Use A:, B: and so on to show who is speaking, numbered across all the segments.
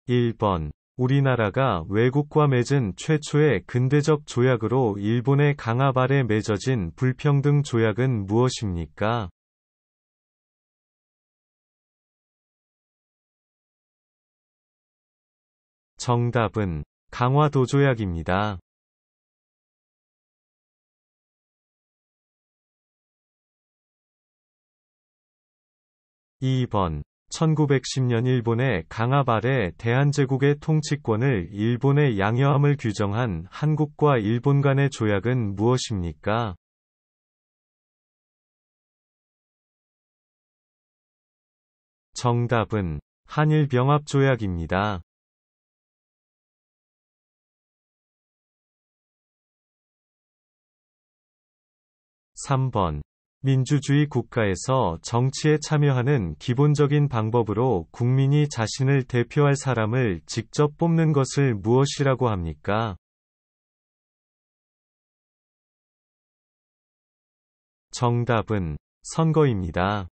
A: 1번. 우리나라가 외국과 맺은 최초의 근대적 조약으로 일본의 강압 아래 맺어진 불평등 조약은 무엇입니까? 정답은 강화도 조약입니다. 2번. 1910년 일본의 강압 아래 대한제국의 통치권을 일본에 양여함을 규정한 한국과 일본 간의 조약은 무엇입니까? 정답은 한일병합조약입니다. 3번. 민주주의 국가에서 정치에 참여하는 기본적인 방법으로 국민이 자신을 대표할 사람을 직접 뽑는 것을 무엇이라고 합니까? 정답은 선거입니다.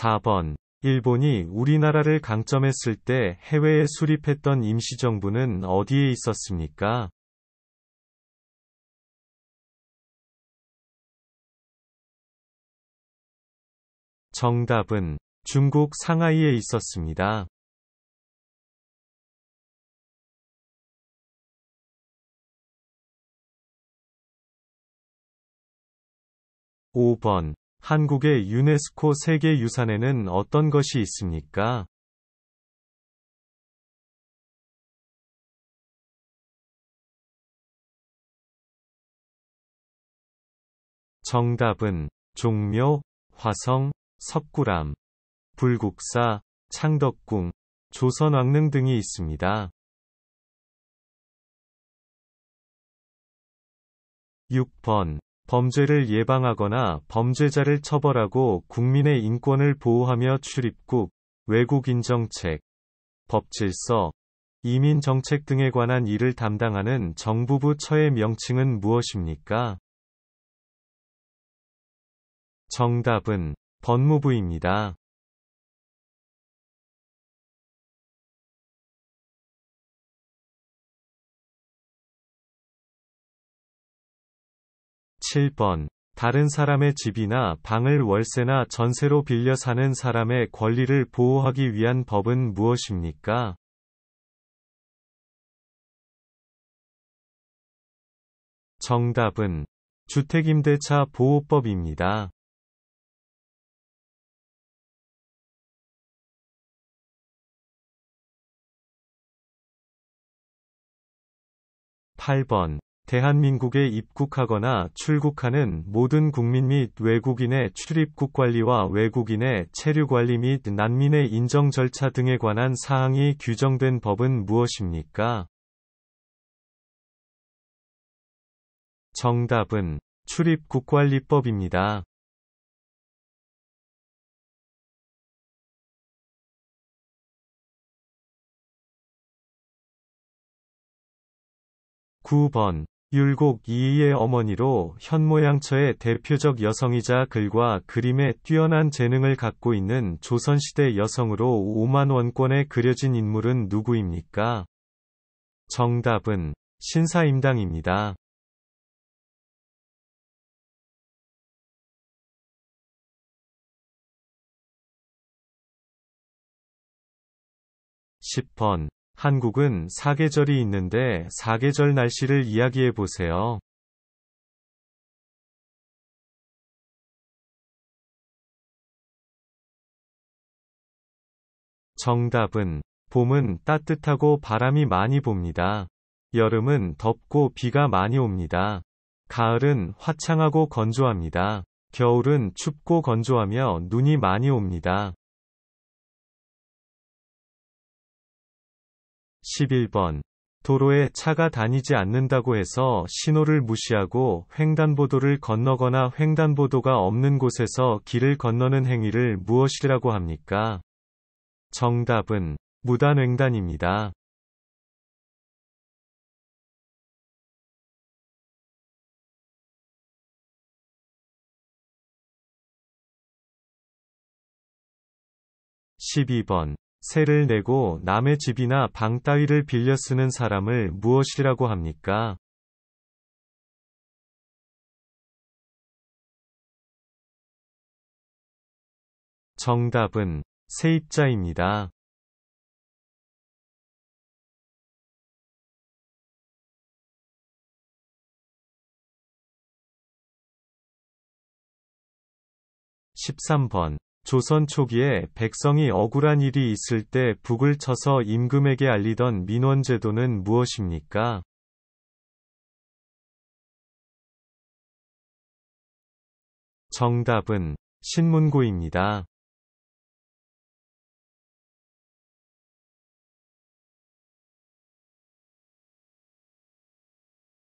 A: 4번. 일본이 우리나라를 강점했을 때 해외에 수립했던 임시정부는 어디에 있었습니까? 정답은 중국 상하이에 있었습니다. 5번. 한국의 유네스코 세계유산에는 어떤 것이 있습니까? 정답은 종묘, 화성, 석굴암, 불국사, 창덕궁, 조선왕릉 등이 있습니다. 6번. 범죄를 예방하거나 범죄자를 처벌하고 국민의 인권을 보호하며 출입국, 외국인정책, 법질서, 이민정책 등에 관한 일을 담당하는 정부부 처의 명칭은 무엇입니까? 정답은 법무부입니다. 7번. 다른 사람의 집이나 방을 월세나 전세로 빌려 사는 사람의 권리를 보호하기 위한 법은 무엇입니까? 정답은 주택임대차 보호법입니다. 8번. 대한민국에 입국하거나 출국하는 모든 국민 및 외국인의 출입국 관리와 외국인의 체류 관리 및 난민의 인정 절차 등에 관한 사항이 규정된 법은 무엇입니까? 정답은 출입국관리법입니다. 9번. 율곡 이이의 어머니로 현모양처의 대표적 여성이자 글과 그림에 뛰어난 재능을 갖고 있는 조선시대 여성으로 5만 원권에 그려진 인물은 누구입니까? 정답은 신사임당입니다. (10번) 한국은 사계절이 있는데 사계절 날씨를 이야기해 보세요. 정답은 봄은 따뜻하고 바람이 많이 붑니다. 여름은 덥고 비가 많이 옵니다. 가을은 화창하고 건조합니다. 겨울은 춥고 건조하며 눈이 많이 옵니다. 11번. 도로에 차가 다니지 않는다고 해서 신호를 무시하고 횡단보도를 건너거나 횡단보도가 없는 곳에서 길을 건너는 행위를 무엇이라고 합니까? 정답은 무단횡단입니다. 12번. 세를 내고 남의 집이나 방 따위를 빌려 쓰는 사람을 무엇이라고 합니까? 정답은 세입자입니다. 13번. 조선 초기에 백성이 억울한 일이 있을 때 북을 쳐서 임금에게 알리던 민원제도는 무엇입니까? 정답은 신문고입니다.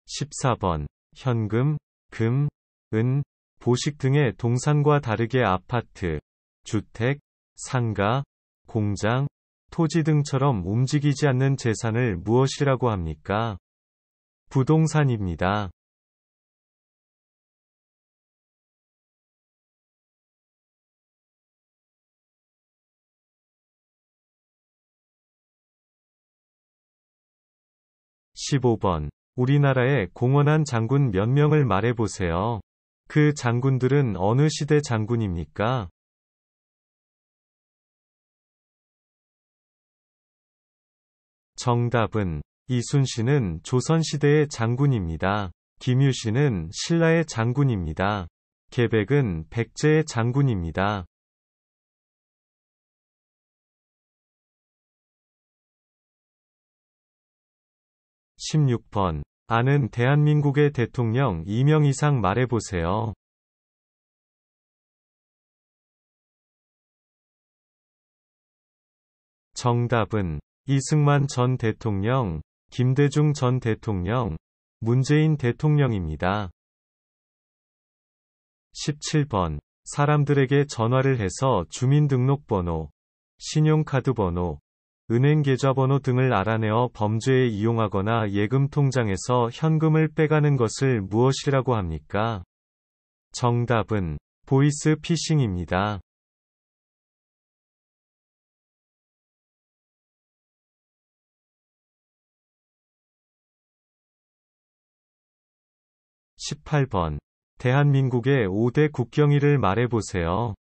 A: 14번. 현금, 금, 은, 보식 등의 동산과 다르게 아파트, 주택, 상가, 공장, 토지 등처럼 움직이지 않는 재산을 무엇이라고 합니까? 부동산입니다. 15번. 우리나라의 공헌한 장군 몇 명을 말해보세요. 그 장군들은 어느 시대 장군입니까? 정답은 이순신은 조선시대의 장군입니다. 김유신은 신라의 장군입니다. 계백은 백제의 장군입니다. 16번. 아는 대한민국의 대통령 2명 이상 말해보세요. 정답은 이승만 전 대통령, 김대중 전 대통령, 문재인 대통령입니다. 17번. 사람들에게 전화를 해서 주민등록번호, 신용카드번호, 은행계좌번호 등을 알아내어 범죄에 이용하거나 예금통장에서 현금을 빼가는 것을 무엇이라고 합니까? 정답은 보이스 피싱입니다. 18번. 대한민국의 5대 국경일을 말해보세요.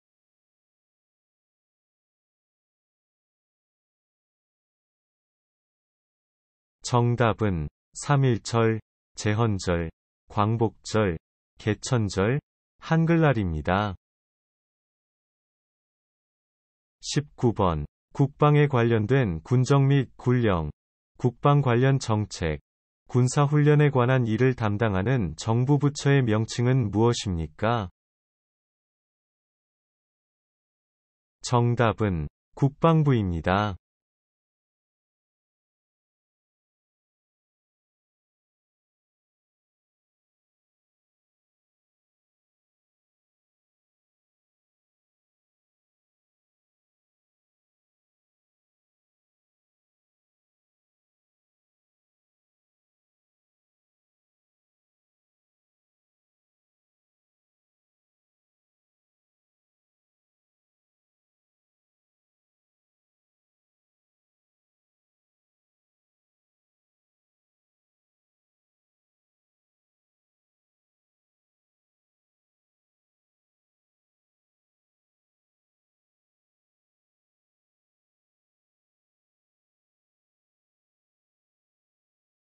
A: 정답은 3.1절, 제헌절, 광복절, 개천절, 한글날입니다. 19번. 국방에 관련된 군정 및 군령, 국방 관련 정책, 군사훈련에 관한 일을 담당하는 정부 부처의 명칭은 무엇입니까? 정답은 국방부입니다.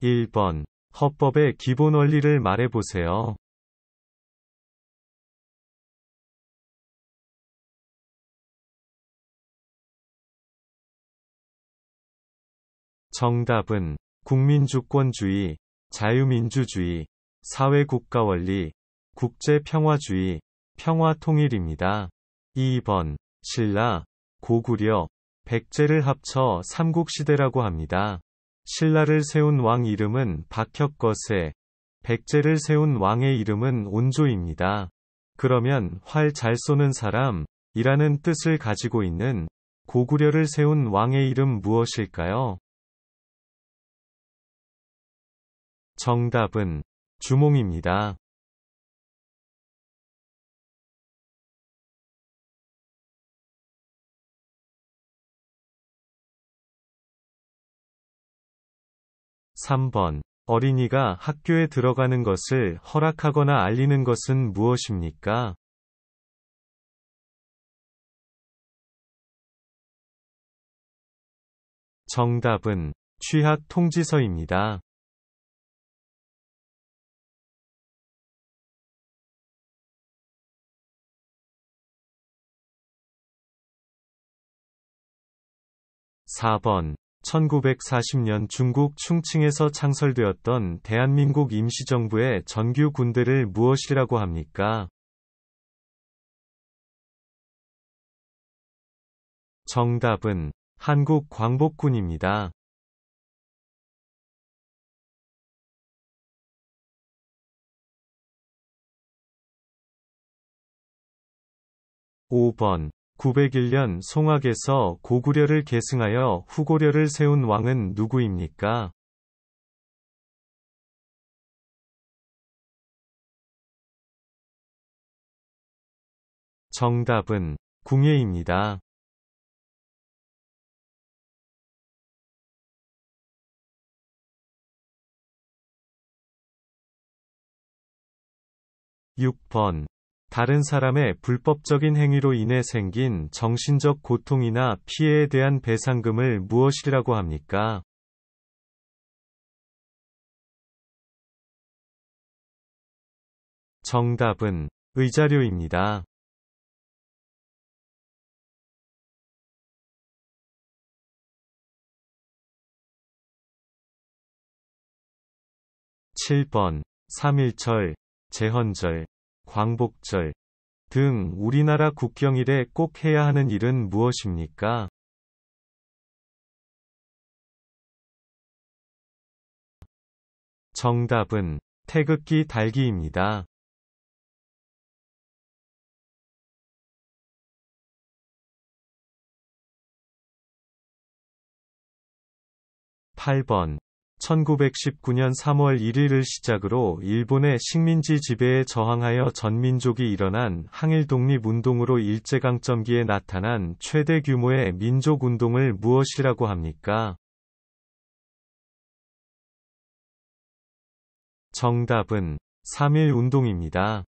A: (1번) 헌법의 기본 원리를 말해보세요. 정답은 국민주권주의, 자유민주주의, 사회국가원리, 국제평화주의, 평화통일입니다. 2번. 신라, 고구려, 백제를 합쳐 삼국시대라고 합니다. 신라를 세운 왕 이름은 박혁거세, 백제를 세운 왕의 이름은 온조입니다. 그러면 활 잘 쏘는 사람, 이라는 뜻을 가지고 있는 고구려를 세운 왕의 이름 무엇일까요? 정답은 주몽입니다. 3번. 어린이가 학교에 들어가는 것을 허락하거나 알리는 것은 무엇입니까? 정답은 취학 통지서입니다. 4번. 1940년 중국 충칭에서 창설되었던 대한민국 임시정부의 정규 군대를 무엇이라고 합니까? 정답은 한국광복군입니다. 5번. 901년 송악에서 고구려를 계승하여 후고려를 세운 왕은 누구입니까? 정답은 궁예입니다. 6번. 다른 사람의 불법적인 행위로 인해 생긴 정신적 고통이나 피해에 대한 배상금을 무엇이라고 합니까? 정답은 의자료입니다. 7번. 3.1절, 제헌절, 광복절 등 우리나라 국경일에 꼭 해야 하는 일은 무엇입니까? 정답은 태극기 달기입니다. 8번. 1919년 3월 1일을 시작으로 일본의 식민지 지배에 저항하여 전민족이 일어난 항일 독립운동으로 일제강점기에 나타난 최대 규모의 민족운동을 무엇이라고 합니까? 정답은 3.1운동입니다.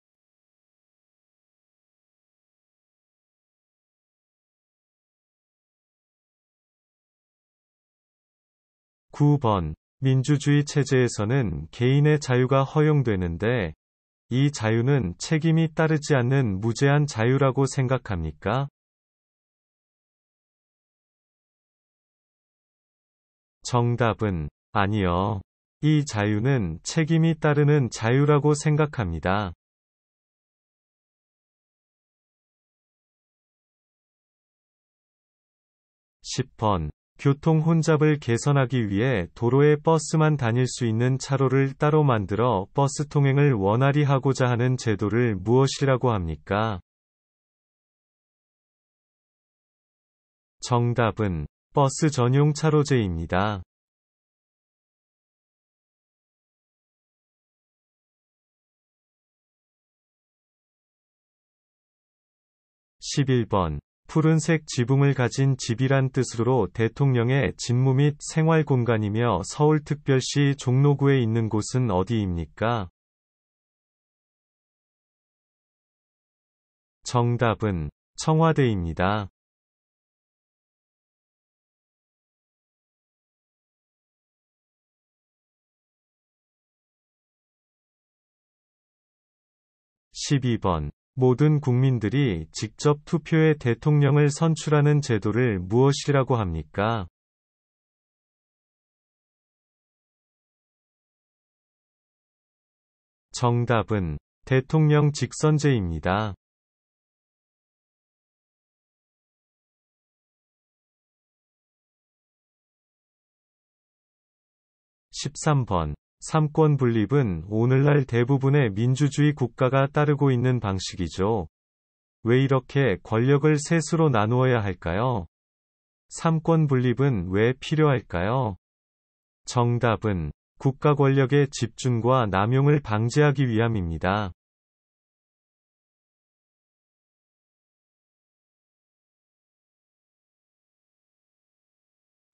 A: 9번. 민주주의 체제에서는 개인의 자유가 허용되는데, 이 자유는 책임이 따르지 않는 무제한 자유라고 생각합니까? 정답은 아니요. 이 자유는 책임이 따르는 자유라고 생각합니다. 10번. 교통 혼잡을 개선하기 위해 도로에 버스만 다닐 수 있는 차로를 따로 만들어 버스 통행을 원활히 하고자 하는 제도를 무엇이라고 합니까? 정답은 버스 전용 차로제입니다. 11번. 푸른색 지붕을 가진 집이란 뜻으로 대통령의 직무 및 생활 공간이며 서울특별시 종로구에 있는 곳은 어디입니까? 정답은 청와대입니다. 12번. 모든 국민들이 직접 투표해 대통령을 선출하는 제도를 무엇이라고 합니까? 정답은 대통령 직선제입니다. 13번. 삼권 분립은 오늘날 대부분의 민주주의 국가가 따르고 있는 방식이죠. 왜 이렇게 권력을 셋으로 나누어야 할까요? 삼권 분립은 왜 필요할까요? 정답은 국가 권력의 집중과 남용을 방지하기 위함입니다.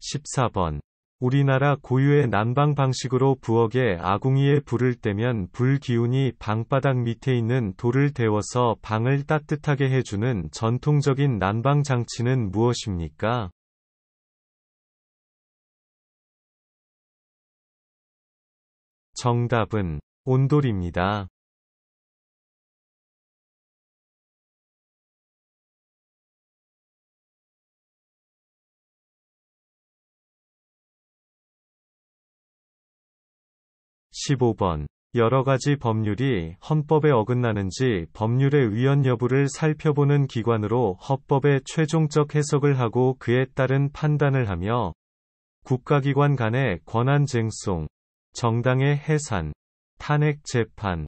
A: 14번. 우리나라 고유의 난방 방식으로 부엌에 아궁이에 불을 떼면 불 기운이 방바닥 밑에 있는 돌을 데워서 방을 따뜻하게 해주는 전통적인 난방 장치는 무엇입니까? 정답은 온돌입니다. 15번. 여러 가지 법률이 헌법에 어긋나는지 법률의 위헌 여부를 살펴보는 기관으로 헌법의 최종적 해석을 하고 그에 따른 판단을 하며 국가기관 간의 권한 쟁송, 정당의 해산, 탄핵 재판,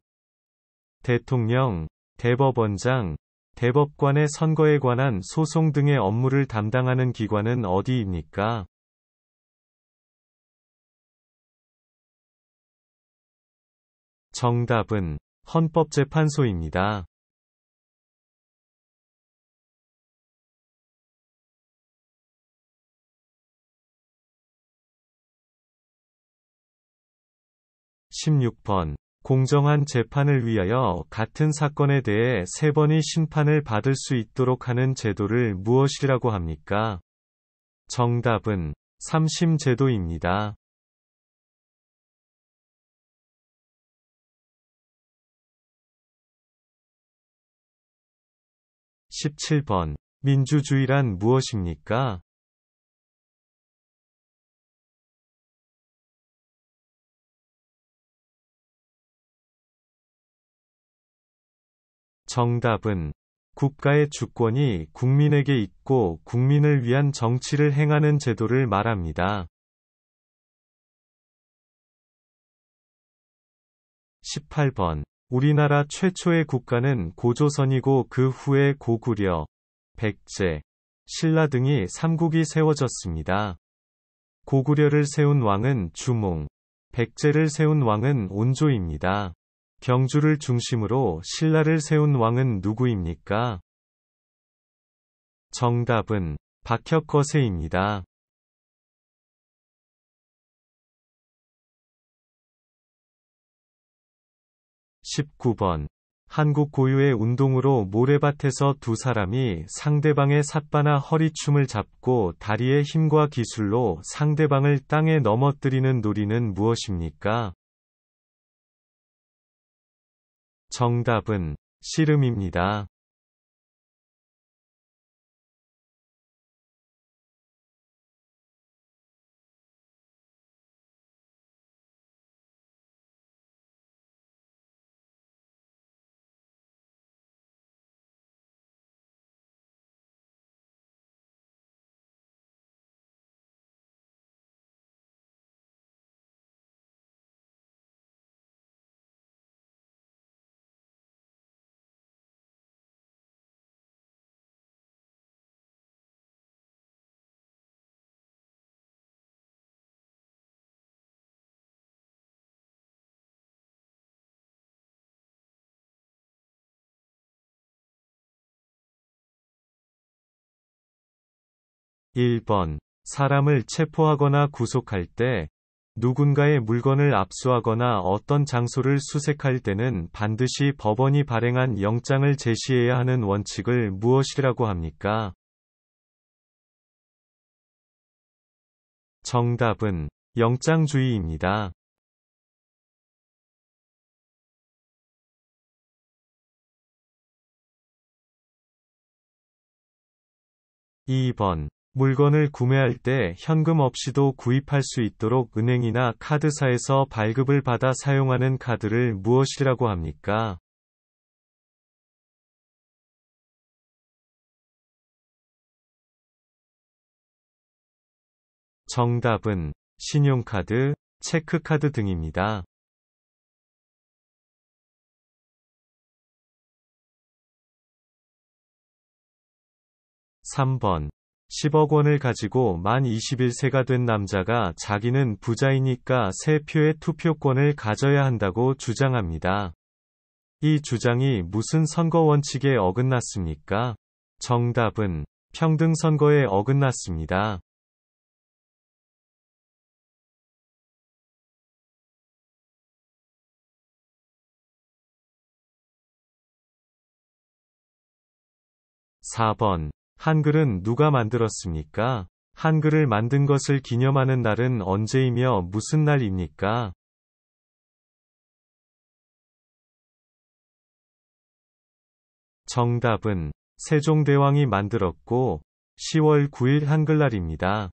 A: 대통령, 대법원장, 대법관의 선거에 관한 소송 등의 업무를 담당하는 기관은 어디입니까? 정답은 헌법재판소입니다. 16번. 공정한 재판을 위하여 같은 사건에 대해 3번의 심판을 받을 수 있도록 하는 제도를 무엇이라고 합니까? 정답은 3심 제도입니다. 17번. 민주주의란 무엇입니까? 정답은 국가의 주권이 국민에게 있고 국민을 위한 정치를 행하는 제도를 말합니다. 18번. 우리나라 최초의 국가는 고조선이고 그 후에 고구려, 백제, 신라 등이 삼국이 세워졌습니다. 고구려를 세운 왕은 주몽, 백제를 세운 왕은 온조입니다. 경주를 중심으로 신라를 세운 왕은 누구입니까? 정답은 박혁거세입니다. 19번. 한국 고유의 운동으로 모래밭에서 두 사람이 상대방의 삿바나 허리춤을 잡고 다리의 힘과 기술로 상대방을 땅에 넘어뜨리는 놀이는 무엇입니까? 정답은 씨름입니다. 1번. 사람을 체포하거나 구속할 때, 누군가의 물건을 압수하거나 어떤 장소를 수색할 때는 반드시 법원이 발행한 영장을 제시해야 하는 원칙을 무엇이라고 합니까? 정답은 영장주의입니다. 2번. 물건을 구매할 때 현금 없이도 구입할 수 있도록 은행이나 카드사에서 발급을 받아 사용하는 카드를 무엇이라고 합니까? 정답은 신용카드, 체크카드 등입니다. 3번. 10억 원을 가지고 만 21세가 된 남자가 자기는 부자이니까 세 표의 투표권을 가져야 한다고 주장합니다. 이 주장이 무슨 선거 원칙에 어긋났습니까? 정답은 평등선거에 어긋났습니다. 4번. 한글은 누가 만들었습니까? 한글을 만든 것을 기념하는 날은 언제이며 무슨 날입니까? 정답은 세종대왕이 만들었고 10월 9일 한글날입니다.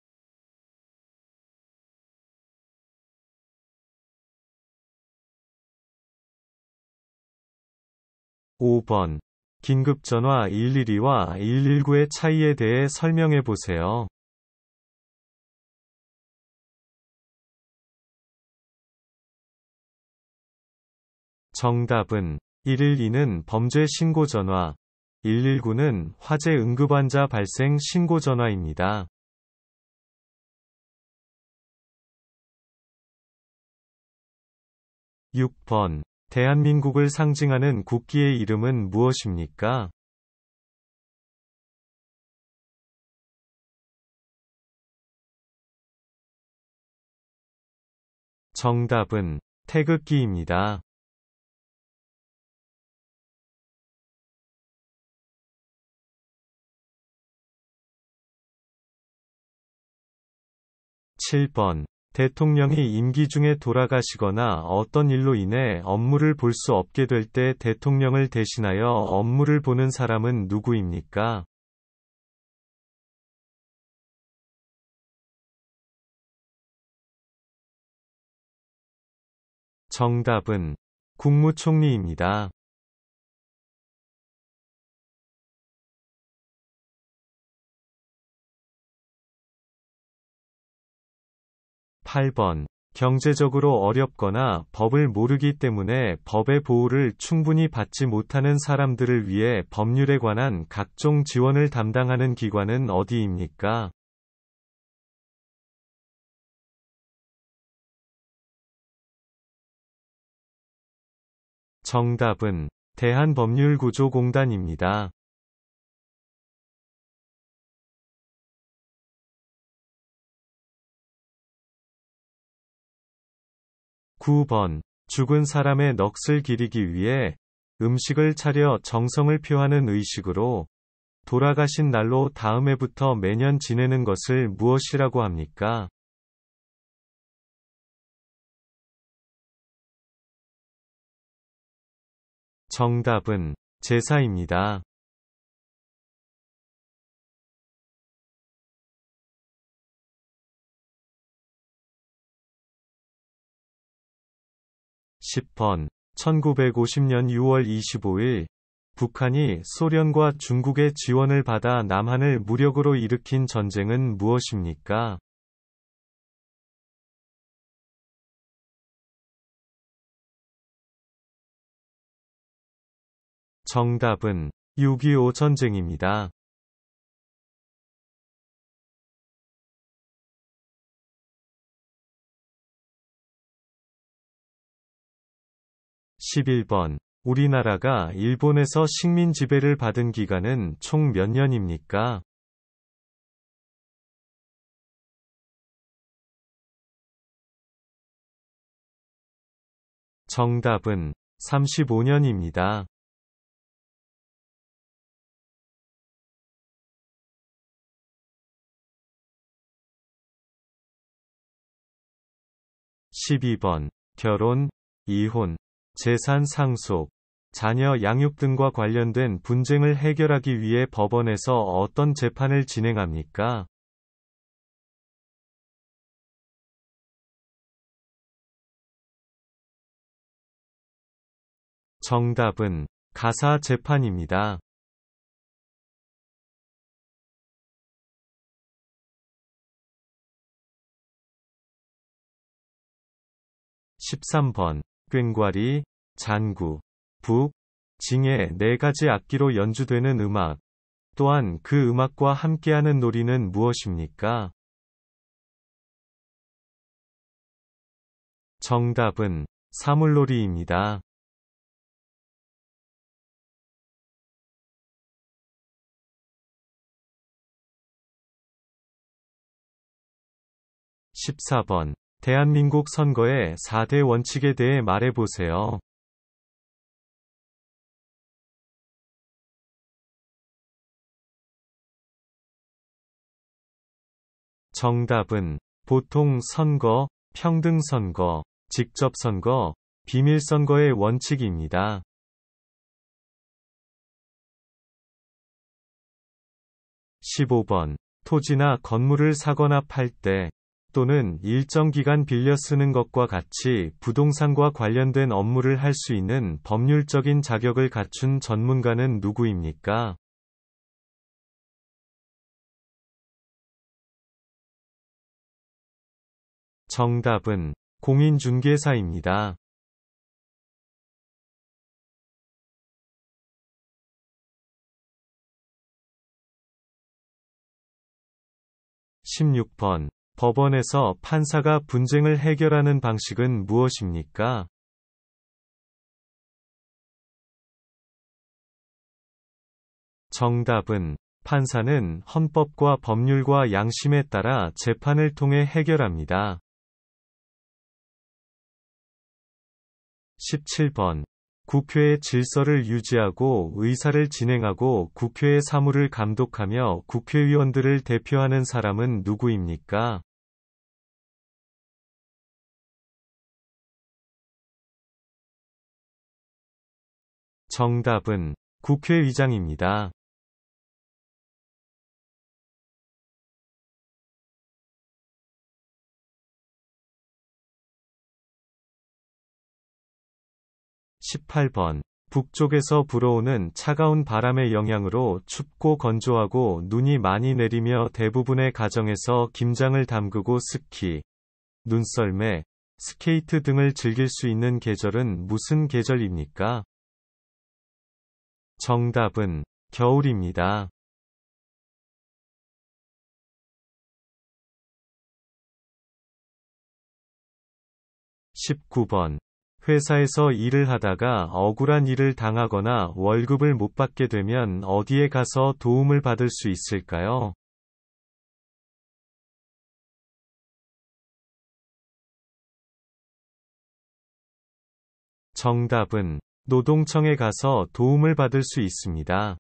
A: (5번) 긴급전화 112와 119의 차이에 대해 설명해 보세요. 정답은 112는 범죄 신고 전화, 119는 화재 응급환자 발생 신고 전화입니다. 6번. 대한민국을 상징하는 국기의 이름은 무엇입니까? 정답은 태극기입니다. 7번. 대통령이 임기 중에 돌아가시거나 어떤 일로 인해 업무를 볼 수 없게 될 때 대통령을 대신하여 업무를 보는 사람은 누구입니까? 정답은 국무총리입니다. 8번. 경제적으로 어렵거나 법을 모르기 때문에 법의 보호를 충분히 받지 못하는 사람들을 위해 법률에 관한 각종 지원을 담당하는 기관은 어디입니까? 정답은 대한법률구조공단입니다. 9번. 죽은 사람의 넋을 기리기 위해 음식을 차려 정성을 표하는 의식으로 돌아가신 날로 다음 해부터 매년 지내는 것을 무엇이라고 합니까? 정답은 제사입니다. 10번. 1950년 6월 25일, 북한이 소련과 중국의 지원을 받아 남한을 무력으로 일으킨 전쟁은 무엇입니까? 정답은 6.25 전쟁입니다. 11번. 우리나라가 일본에서 식민 지배를 받은 기간은 총 몇 년입니까? 정답은 35년입니다. 12번. 결혼, 이혼, 재산 상속, 자녀 양육 등과 관련된 분쟁을 해결하기 위해 법원에서 어떤 재판을 진행합니까? 정답은 가사 재판입니다. 13번. 꽹과리, 잔구, 북, 징의 네 가지 악기로 연주되는 음악. 또한 그 음악과 함께하는 놀이는 무엇입니까? 정답은 사물놀이입니다. 14번. 대한민국 선거의 4대 원칙에 대해 말해보세요. 정답은 보통 선거, 평등선거, 직접선거, 비밀선거의 원칙입니다. 15번. 토지나 건물을 사거나 팔 때, 또는 일정 기간 빌려 쓰는 것과 같이 부동산과 관련된 업무를 할 수 있는 법률적인 자격을 갖춘 전문가는 누구입니까? 정답은 공인중개사입니다. 16번. 법원에서 판사가 분쟁을 해결하는 방식은 무엇입니까? 정답은 판사는 헌법과 법률과 양심에 따라 재판을 통해 해결합니다. 17번. 국회의 질서를 유지하고 의사를 진행하고 국회의 사무를 감독하며 국회의원들을 대표하는 사람은 누구입니까? 정답은 국회의장입니다. 18번. 북쪽에서 불어오는 차가운 바람의 영향으로 춥고 건조하고 눈이 많이 내리며 대부분의 가정에서 김장을 담그고 스키, 눈썰매, 스케이트 등을 즐길 수 있는 계절은 무슨 계절입니까? 정답은 겨울입니다. 19번. 회사에서 일을 하다가 억울한 일을 당하거나 월급을 못 받게 되면 어디에 가서 도움을 받을 수 있을까요? 정답은 노동청에 가서 도움을 받을 수 있습니다.